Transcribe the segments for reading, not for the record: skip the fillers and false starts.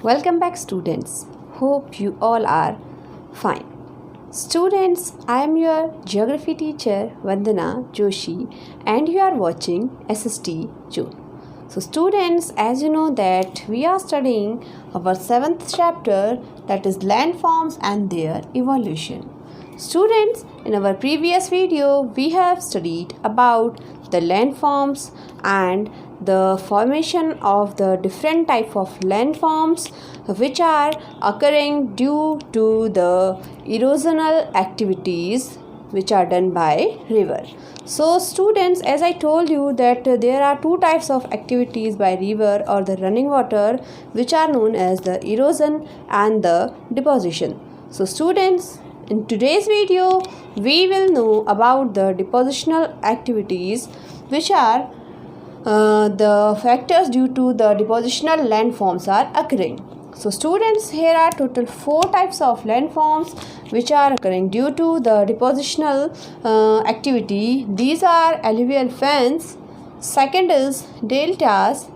Welcome back, students. Hope you all are fine. Students, I am your geography teacher Vandana Joshi and you are watching SST June. So students, as you know that we are studying our 7th chapter, that is landforms and their evolution. Students, in our previous video we have studied about the landforms and the formation of the different type of landforms which are occurring due to the erosional activities which are done by river. So students, as I told you that there are two types of activities by river or the running water which are known as the erosion and the deposition. So students, in today's video we will know about the depositional activities which are the factors due to the depositional landforms are occurring. So students, here are total 4 types of landforms which are occurring due to the depositional activity. These are alluvial fans, second is deltas,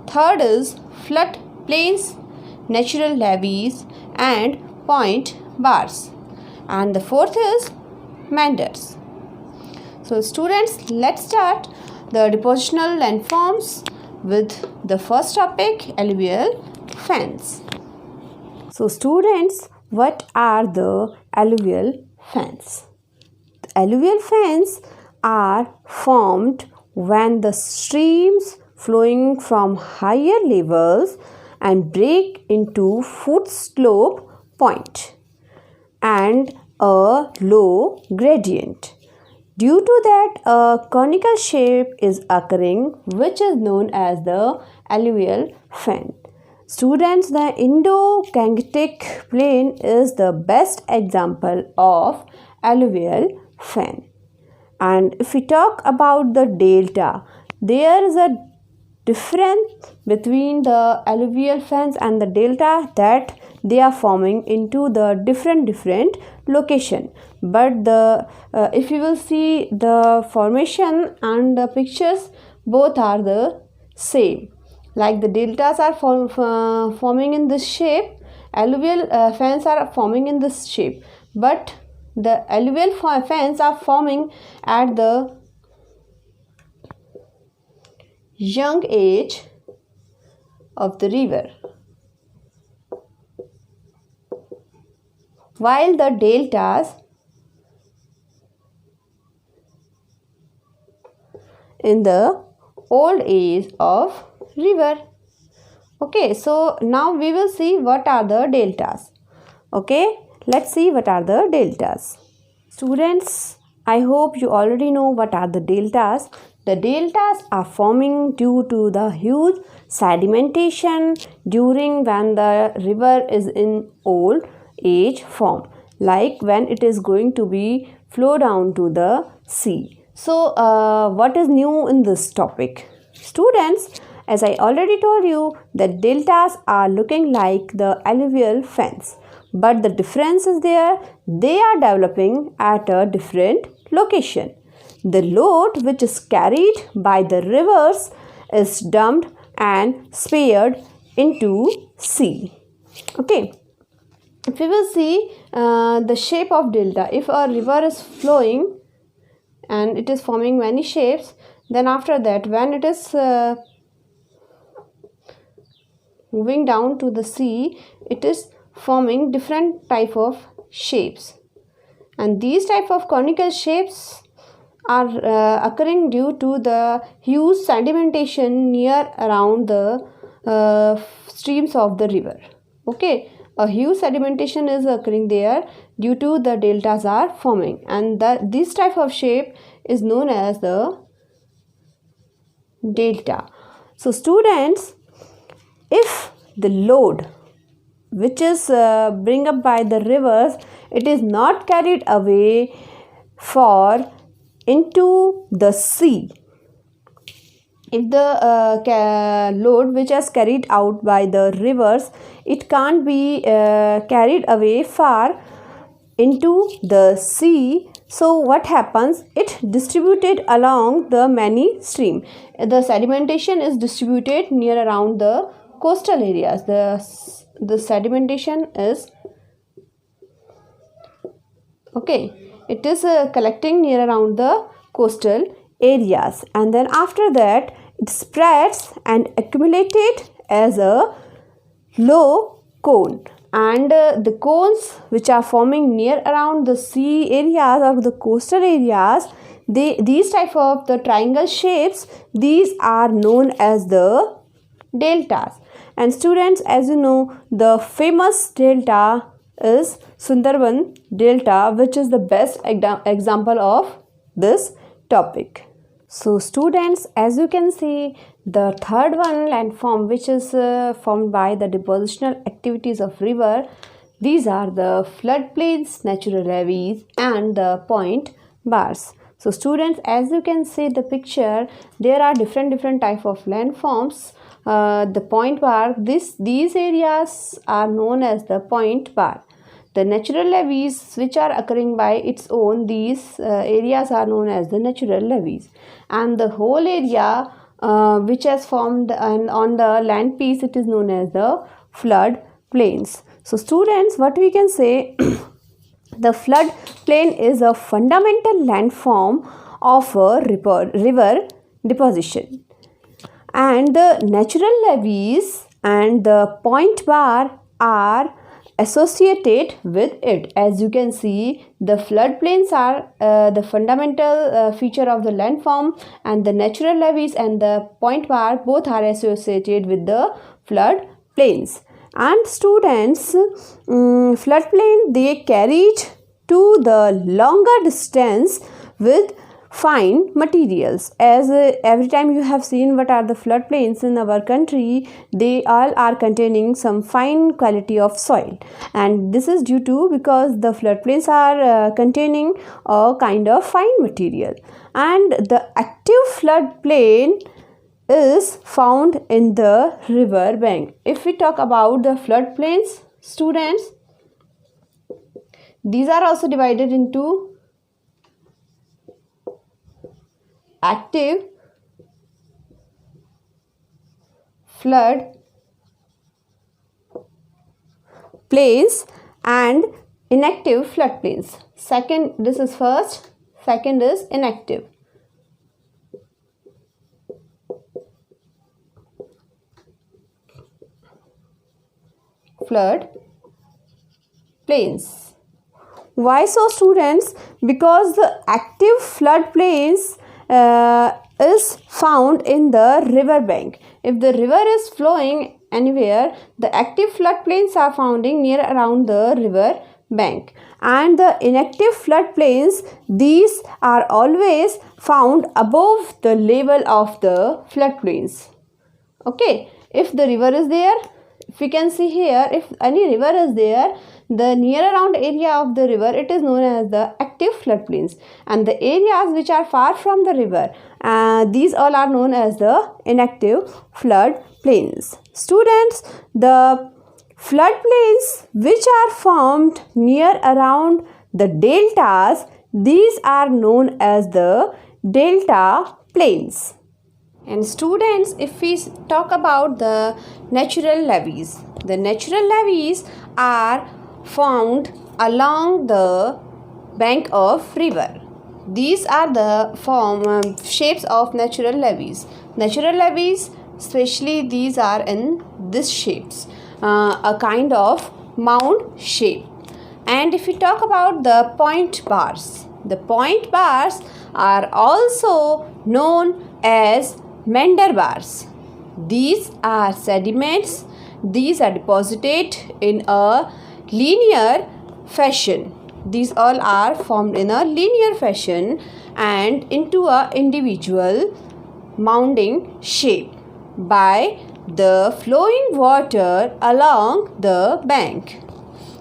third is flood plains, natural levees and point bars, and the fourth is meanders. So students, let's start the depositional landforms with the first topic, alluvial fans. So students, what are the alluvial fans? The alluvial fans are formed when the streams flowing from higher levels and break into foot slope point and a low gradient. Due to that, a conical shape is occurring which is known as the alluvial fan. Students, the Indo-Gangetic plain is the best example of alluvial fan. And if we talk about the delta, there is a difference between the alluvial fans and the delta that they are forming into the different location, but the if you will see the formation and the pictures, both are the same. Like the deltas are forming in this shape, alluvial fans are forming in this shape, but the alluvial fans are forming at the young age of the river, while the deltas in the old age of river. Okay, so now we will see what are the deltas. Okay, let's see what are the deltas. Students, I hope you already know what are the deltas. The deltas are forming due to the huge sedimentation during when the river is in old age form, like when it is going to be flow down to the sea. So what is new in this topic? Students, as I already told you that deltas are looking like the alluvial fans, but the difference is there, they are developing at a different location. The load which is carried by the rivers is dumped and spared into sea. Okay, if we will see the shape of delta, if a river is flowing and it is forming many shapes, then after that when it is moving down to the sea, it is forming different type of shapes, and these type of conical shapes are occurring due to the huge sedimentation near around the streams of the river. Okay, a huge sedimentation is occurring there due to the deltas are forming, and this type of shape is known as the delta. So students, if the load which is bring up by the rivers, it is not carried away for into the sea, if the load which is carried out by the rivers, it can't be carried away far into the sea, so what happens, it distributed along the many stream. The sedimentation is distributed near around the coastal areas. The the sedimentation is it is collecting near around the coastal areas, and then after that it spreads and accumulated as a low cone, and the cones which are forming near around the sea areas or the coastal areas, these type of the triangle shapes, these are known as the deltas. And students, as you know, the famous delta is Sundarban Delta, which is the best example of this topic. So students, as you can see, the third one, landform, which is formed by the depositional activities of river. These are the floodplains, natural levees, and the point bars. So students, as you can see the picture, there are different type of landforms. The point bar, these areas are known as the point bar. The natural levees which are occurring by its own, these areas are known as the natural levees, and the whole area which has formed on the land piece, it is known as the flood plains. So students, what we can say, the flood plain is a fundamental landform of a river deposition, and the natural levees and the point bar are associated with it. As you can see, the floodplains are the fundamental feature of the landform, and the natural levees and the point bar both are associated with the floodplains. And students, floodplain, they carried to the longer distance with fine materials. As every time you have seen what are the floodplains in our country, they all are containing some fine quality of soil, and this is due to because the floodplains are containing a kind of fine material, and the active floodplain is found in the river bank. If we talk about the floodplains, students, these are also divided into active flood plains and inactive floodplains. This is first, second is inactive. Flood plains. Why so, students? Because the active flood plains is found in the river bank. If the river is flowing anywhere, the active floodplains are founding near around the river bank, and the inactive floodplains, these are always found above the level of the floodplains. If the river is there, if we can see here, if any river is there, the near around area of the river, it is known as the active floodplains, and the areas which are far from the river, these all are known as the inactive floodplains. Students, the floodplains which are formed near around the deltas, these are known as the delta plains. And students, if we talk about the natural levees, the natural levees are found along the bank of river. These are the shapes of natural levees. Natural levees, especially these are in this shapes, a kind of mound shape. And if we talk about the point bars, the point bars are also known as Mender bars. These are sediments. These are deposited in a linear fashion. These all are formed in a linear fashion and into a individual mounding shape by the flowing water along the bank.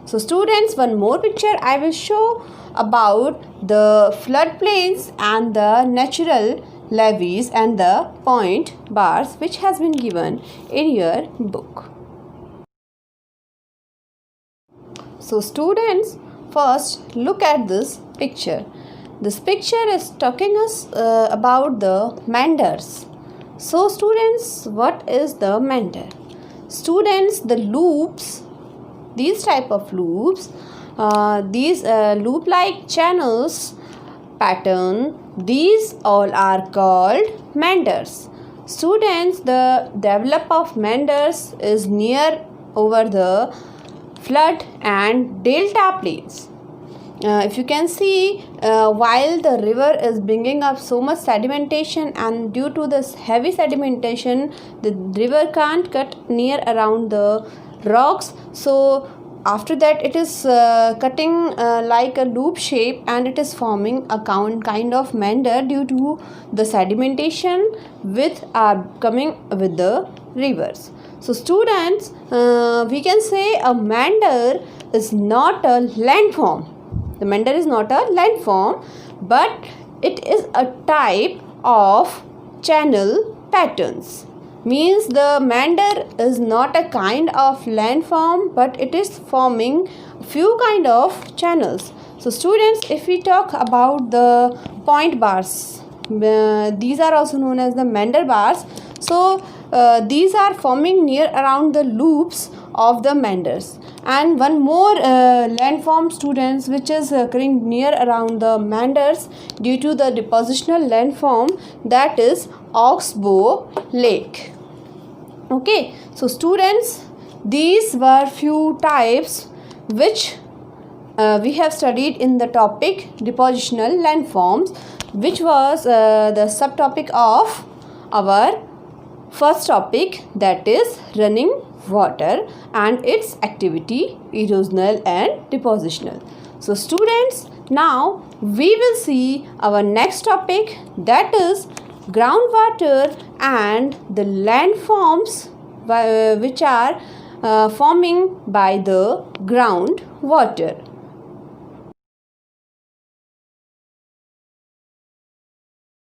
So students, one more picture I will show about the floodplains and the natural levees and the point bars, which has been given in your book. So students, first look at this picture. This picture is talking us about the menders. So students, what is the mender? Students, the loops these type of loops, these loop-like channels pattern, these all are called meanders. Students, the develop of meanders is near over the flood and delta plains. If you can see, while the river is bringing up so much sedimentation, and due to this heavy sedimentation, the river can't cut near around the rocks. So after that it is cutting like a loop shape, and it is forming a kind of meander due to the sedimentation with coming with the rivers. So students, we can say a meander is not a landform. The meander is not a landform, but it is a type of channel patterns. Means the meander is not a kind of landform, but it is forming few kind of channels. So students, if we talk about the point bars, these are also known as the meander bars. So these are forming near around the loops of the meanders. And one more landform, students, which is occurring near around the meanders due to the depositional landform, that is Oxbow Lake. Okay, so students, these were few types which we have studied in the topic depositional landforms, which was the subtopic of our first topic, that is running water and its activity, erosional and depositional. So students, now we will see our next topic, that is groundwater and the landforms which are forming by the groundwater.